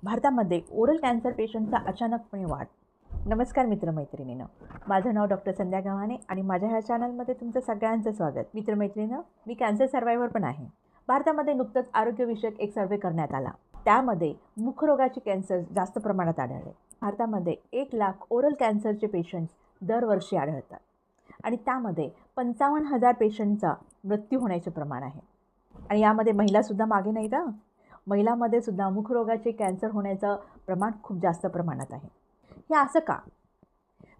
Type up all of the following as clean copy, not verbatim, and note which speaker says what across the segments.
Speaker 1: भारतामध्ये oral cancer पेशंटचा अचानकपणे वाढ. नमस्कार मित्रमैत्रिणींनो, माझं नाव डॉक्टर संध्या गव्हाणे आणि माझ्या ह्या चॅनलमध्ये तुमचं सगळ्यांचं स्वागत. मित्रमैत्रिणींनो, मी कॅन्सर सर्वायव्हर पण आहे. भारतामध्ये नुकतंच आरोग्यविषयक एक सर्वे करण्यात आला. त्यामध्ये मुखरोगाचे कॅन्सर जास्त प्रमाणात आढळले. भारतामध्ये 1 लाख ओरल कॅन्सरचे पेशंट्स दरवर्षी आढळतात आणि त्यामध्ये 55,000 पेशंटचा मृत्यू होण्याचे प्रमाण आहे. आणि यामध्ये महिलासुद्धा मागे नाहीत. महिलांमध्ये सुद्धा मुखरोगाचे कॅन्सर होण्याचं प्रमाण खूप जास्त प्रमाणात आहे. हे असं का?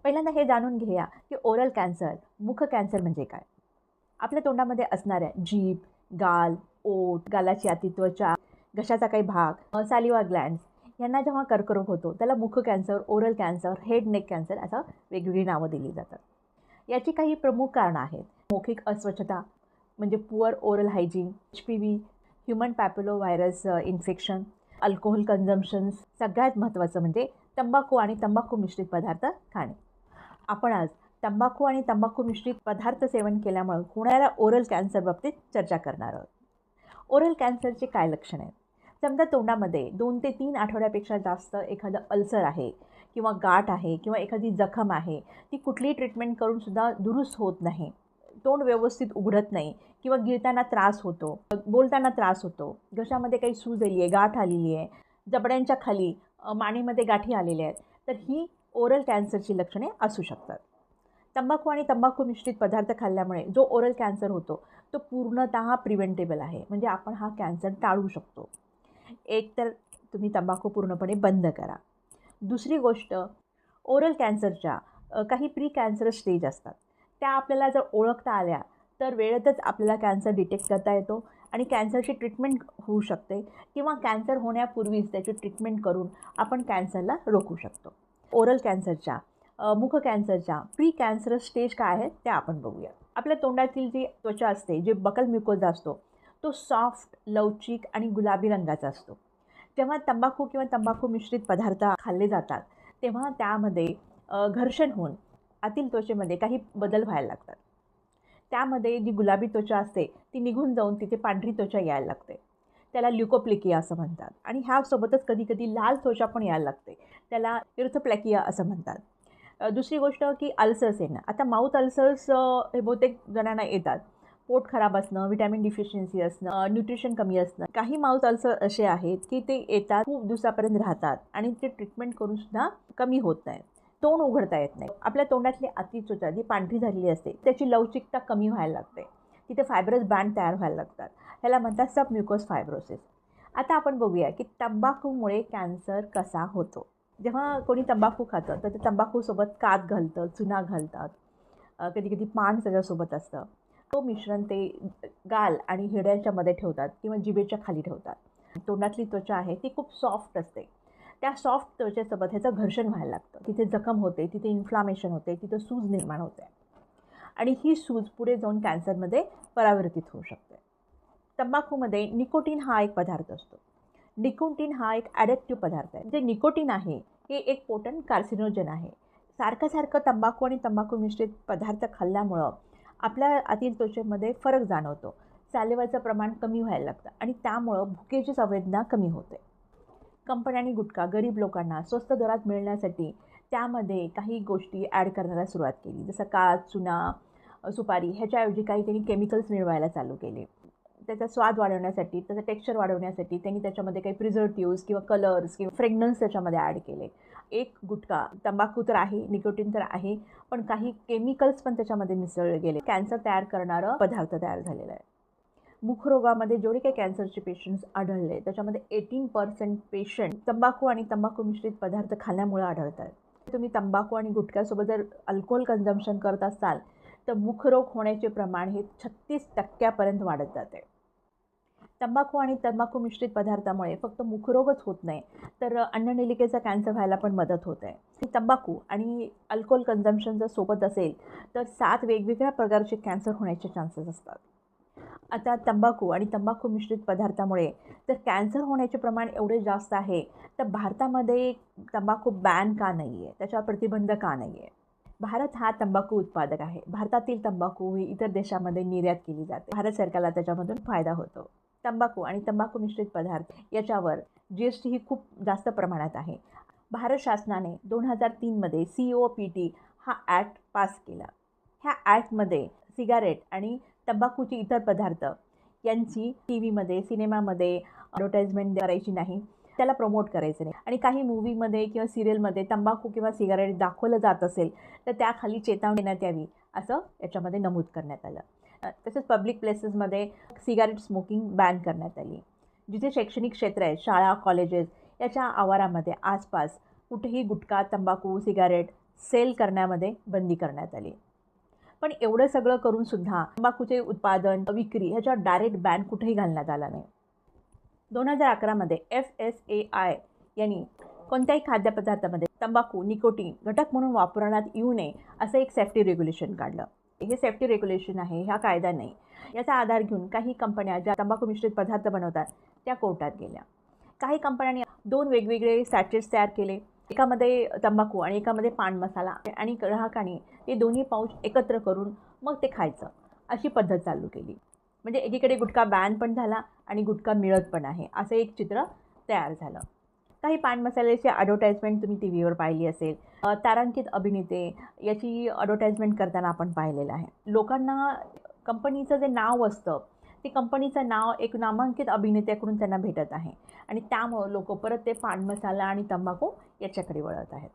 Speaker 1: पहिल्यांदा हे जाणून घेऊया की ओरल कॅन्सर, मुख कॅन्सर म्हणजे काय. आपल्या तोंडामध्ये असणाऱ्या जीभ, गाल, ओठ, गालाची आतील त्वचा, घशाचा काही भाग, सॅलिव्हा ग्लँड्स यांना जेव्हा कर्करोग होतो त्याला मुख cancer, oral cancer, head neck cancer असं वेगवेगळी नावं दिली जातात. याची काही प्रमुख कारणं आहेत. मौखिक अस्वच्छता म्हणजे poor oral hygiene, HPV, human papilloma virus infection, alcohol consumptions, सगळ्यात महत्त्वाचं म्हणजे तंबाखू आणि तंबाखू मिश्रित पदार्थ खाणे. आपण आज तंबाखू आणि तंबाखू मिश्रित पदार्थ सेवन केल्यामुळे होणाऱ्या ओरल कॅन्सर बाबतीत चर्चा करणार आहोत. ओरल कॅन्सरचे काय लक्षण आहेत? समजा तोंडामध्ये 2 ते 3 आठवड्यापेक्षा जास्त एखादं अल्सर आहे किंवा गाठ आहे किंवा एखादी जखम आहे, ती कुठलीही ट्रीटमेंट करूनसुद्धा दुरुस्त होत नाही. तोंड व्यवस्थित उघडत नाही किंवा गिळताना त्रास होतो, बोलताना त्रास होतो, घशामध्ये काही सूज आली आहे, गाठ आलेली आहे, जबड्यांच्या खाली मानेमध्ये गाठी आलेल्या आहेत, तर ही ओरल कॅन्सरची लक्षणे असू शकतात. तंबाखू आणि तंबाखू मिश्रित पदार्थ खाल्ल्यामुळे जो ओरल कॅन्सर होतो तो पूर्णतः प्रिव्हेंटेबल आहे. म्हणजे आपण हा कॅन्सर टाळू शकतो. एक तर तुम्ही तंबाखू पूर्णपणे बंद करा. दुसरी गोष्ट, ओरल कॅन्सरच्या काही प्री कॅन्सरस स्टेज असतात. त्या आपल्याला जर ओळखता आल्या तर वेळेतच आपल्याला कॅन्सर डिटेक्ट करता येतो आणि कॅन्सरची ट्रीटमेंट होऊ शकते किंवा कॅन्सर होण्यापूर्वीच त्याची ट्रीटमेंट करून आपण कॅन्सरला रोखू शकतो. ओरल कॅन्सरच्या, मुख कॅन्सरच्या प्री कॅन्सरस स्टेज काय आहेत त्या आपण बघूया. आपल्या तोंडातील जी त्वचा असते, जे बकल म्युकोजा असतो, तो सॉफ्ट, लवचिक आणि गुलाबी रंगाचा असतो. जेव्हा तंबाखू किंवा तंबाखू मिश्रित पदार्थ खाल्ले जातात तेव्हा त्यामध्ये घर्षण होऊन आतील त्वचेमध्ये काही बदल व्हायला लागतात. त्यामध्ये जी गुलाबी त्वचा असते ती निघून जाऊन तिथे पांढरी त्वचा यायला लागते. त्याला ल्युकोप्लेकिया असं म्हणतात. आणि ह्यासोबतच कधीकधी लाल त्वचा पण यायला लागते. त्याला इर्थोप्लेकिया असं म्हणतात. दुसरी गोष्ट की अल्सर्स येणं. आता माउथ अल्सर्स हे बहुतेक जणांना येतात. पोट खराब असणं, व्हिटॅमिन डिफिशियन्सी असणं, न्यूट्रिशन कमी असणं. काही माउथ अल्सर असे आहेत की ते येतात, खूप दिवसापर्यंत राहतात आणि ते ट्रीटमेंट करूनसुद्धा कमी होत नाही. तोंड उघडता येत नाही. आपल्या तोंडातली आतील त्वचा जी पांढरी झालेली असते त्याची लवचिकता कमी व्हायला लागते. तिथे फायब्रस बँड तयार व्हायला लागतात. ह्याला म्हणतात सबम्युकोस फायब्रोसिस. आता आपण बघूया की तंबाखूमुळे कॅन्सर कसा होतो. जेव्हा कोणी तंबाखू खातं तर ते तंबाखूसोबत कात घालतं, चुना घालतात, कधी कधी पान त्याच्यासोबत असतं. तो मिश्रण ते गाल आणि हिरड्यांच्या मध्ये ठेवतात किंवा जिभेच्या खाली ठेवतात. तोंडातली त्वचा आहे ती खूप सॉफ्ट असते. त्या सॉफ्ट त्वचेसोबत ह्याचं घर्षण व्हायला लागतं. तिथे जखम होते, तिथे इन्फ्लामेशन होते, तिथे सूज निर्माण होते आणि ही सूज पुढे जाऊन कॅन्सरमध्ये परावर्तित होऊ शकते. तंबाखूमध्ये निकोटीन हा एक पदार्थ असतो. निकोटीन हा एक ॲडिक्टिव्ह पदार्थ आहे. जे निकोटीन आहे हे एक पोटंट कार्सिनोजन आहे. सारखं तंबाखू आणि तंबाखू मिश्रित पदार्थ खाल्ल्यामुळं आपल्या आतील त्वचेमध्ये फरक जाणवतो. सॅलिव्हाचं प्रमाण कमी व्हायला लागतं आणि त्यामुळं भुकेची संवेदना कमी होते. कंपन्यांनी गुटखा गरीब लोकांना स्वस्त दरात मिळण्यासाठी त्यामध्ये काही गोष्टी ॲड करण्याला सुरुवात केली. जसं काच, चुना, सुपारी ह्याच्याऐवजी काही त्यांनी केमिकल्स मिळवायला चालू केले. त्याचा स्वाद वाढवण्यासाठी, त्याचं टेक्स्चर वाढवण्यासाठी त्यांनी त्याच्यामध्ये काही प्रिझर्व्हेटिव्हज किंवा कलर्स किंवा फ्रेग्रन्स त्याच्यामध्ये ॲड केले. एक गुटखा, तंबाखू तर आहे, निकोटीन तर आहे, पण काही केमिकल्स पण त्याच्यामध्ये मिसळले गेले. कॅन्सर तयार करणारं पदार्थ तयार झालेला आहे. मुखरोगामध्ये जेवढे काही कॅन्सरचे पेशंट्स आढळले त्याच्यामध्ये 18% पेशंट तंबाखू आणि तंबाखू मिश्रित पदार्थ खाल्ल्यामुळे आढळतात. तुम्ही तंबाखू आणि गुटख्यासोबत जर अल्कोहोल कन्झम्पशन करत असाल तर मुखरोग होण्याचे प्रमाण हे 36% वाढत जाते. तंबाखू आणि तंबाखू मिश्रित पदार्थामुळे फक्त मुखरोगच होत नाही तर अन्ननलिकेचा कॅन्सर व्हायला पण मदत होत आहे. तंबाखू आणि अल्कोहोल कन्झम्पशन जर सोबत असेल तर 7 वेगवेगळ्या प्रकारचे कॅन्सर होण्याचे चान्सेस असतात. आता तंबाखू आणि तंबाखू मिश्रित पदार्थामुळे तर कॅन्सर होण्याचे प्रमाण एवढे जास्त आहे तर भारतामध्ये तंबाखू बॅन का नाही आहे, त्याच्यावर प्रतिबंध का नाही आहे? भारत हा तंबाखू उत्पादक आहे. भारतातील तंबाखू ही इतर देशामध्ये निर्यात केली जाते. भारत सरकारला त्याच्यामधून फायदा होतो. तंबाखू आणि तंबाखू मिश्रित पदार्थ याच्यावर GST ही खूप जास्त प्रमाणात आहे. भारत शासनाने 2003मध्ये COPT हा ॲक्ट पास केला. ह्या ॲक्टमध्ये सिगारेट आणि तंबाखूचे इतर पदार्थ यांची TV मध्ये, सिनेमामध्ये ॲडव्हर्टाइजमेंट करायची नाही, त्याला प्रमोट करायचं नाही. आणि काही मूवीमध्ये किंवा सिरियलमध्ये तंबाखू किंवा सिगारेट दाखवलं जात असेल तर त्याखाली चेतावणी देण्यात यावी असं याच्यामध्ये नमूद करण्यात आलं. तसेच पब्लिक प्लेसेसमध्ये सिगारेट स्मोकिंग बॅन करण्यात आली. जिथे शैक्षणिक क्षेत्र आहे, शाळा, कॉलेजेस याच्या आवारामध्ये आसपास कुठेही गुटखा, तंबाखू, सिगारेट सेल करण्यामध्ये बंदी करण्यात आली. पण एवढं सगळं करूनसुद्धा तंबाखूचे उत्पादन, विक्री ह्याच्यावर डायरेक्ट बॅन कुठेही घालण्यात आला नाही. 2011मध्ये FSAI यांनी कोणत्याही खाद्यपदार्थामध्ये तंबाखू, निकोटीन घटक म्हणून वापरण्यात येऊ नये असं एक सेफ्टी रेग्युलेशन काढलं. हे सेफ्टी रेग्युलेशन आहे, हा कायदा नाही. याचा आधार घेऊन काही कंपन्या ज्या तंबाखू मिश्रित पदार्थ बनवतात त्या कोर्टात गेल्या. काही कंपन्यांनी 2 वेगवेगळे सॅचेट्स तयार केले, एकामध्ये तंबाखू आणि एकामध्ये पान मसाला, आणि ग्राहकांनी ते दोन्ही पाऊच एकत्र करून मग ते खायचं अशी पद्धत चालू केली. म्हणजे एकीकडे गुटखा बॅन पण झाला आणि गुटखा मिळत पण आहे असं एक चित्र तयार झालं. काही पान मसाल्याची ॲडव्हर्टाइजमेंट तुम्ही TVवर पाहिली असेल. तारांकित अभिनेते याची ॲडव्हर्टाइजमेंट करताना आपण पाहिलेलं आहे. लोकांना कंपनीचं जे नाव असतं ते कंपनीचं नाव एक नामांकित अभिनेत्याकडून त्यांना भेटत आहे आणि त्यामुळं लोक परत ते पान मसाला आणि तंबाखू याच्याकडे वळत आहेत.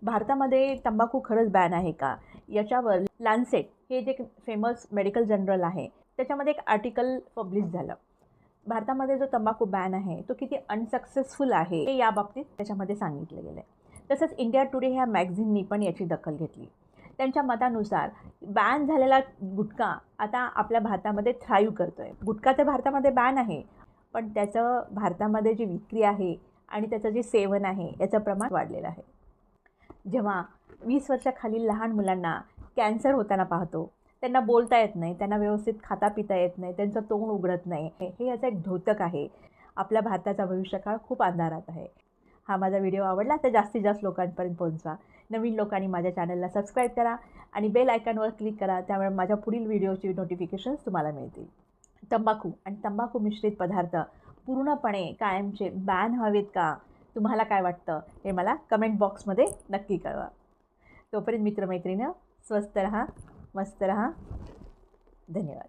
Speaker 1: भारतामध्ये तंबाखू खरंच बॅन आहे का याच्यावर लॅन्सेट हे जे फेमस मेडिकल जर्नल आहे त्याच्यामध्ये एक आर्टिकल पब्लिश झालं. भारतामध्ये जो तंबाखू बॅन आहे तो किती अनसक्सेसफुल आहे हे याबाबतीत त्याच्यामध्ये सांगितलं गेलं आहे. तसंच इंडिया टुडे ह्या मॅगझिननी पण याची दखल घेतली. त्यांच्या मतानुसार बॅन झालेला गुटखा आता आपल्या भारतामध्ये थ्राईव्ह करतो आहे. गुटखा तर भारतामध्ये बॅन आहे, पण त्याचं भारतामध्ये जी विक्री आहे आणि त्याचं जे सेवन आहे याचं प्रमाण वाढलेलं आहे. जेव्हा 20 वर्षाखालील लहान मुलांना कॅन्सर होताना पाहतो, त्यांना बोलता येत नाही, त्यांना व्यवस्थित खाता पिता येत नाही, त्यांचं तोंड उघडत नाही, हे याचं एक द्योतक आहे. आपल्या भारताचा भविष्यकाळ खूप अंधारात आहे. हा माझा व्हिडिओ आवडला तर जास्तीत जास्त लोकांपर्यंत पोहोचवा. नवीन लोकांनी माझ्या चॅनलला सबस्क्राईब करा आणि बेल आयकॉनवर क्लिक करा, त्यामुळे माझ्या पुढील व्हिडिओची नोटिफिकेशन्स तुम्हाला मिळतील. तंबाखू आणि तंबाखू मिश्रित पदार्थ पूर्णपणे कायमचे बॅन हवेत का? तुम्हाला काय वाटतं हे मला कमेंट बॉक्समध्ये नक्की कळवा. तोपर्यंत मित्रमैत्रिणी, स्वस्त रहा, मस्त रहा. धन्यवाद.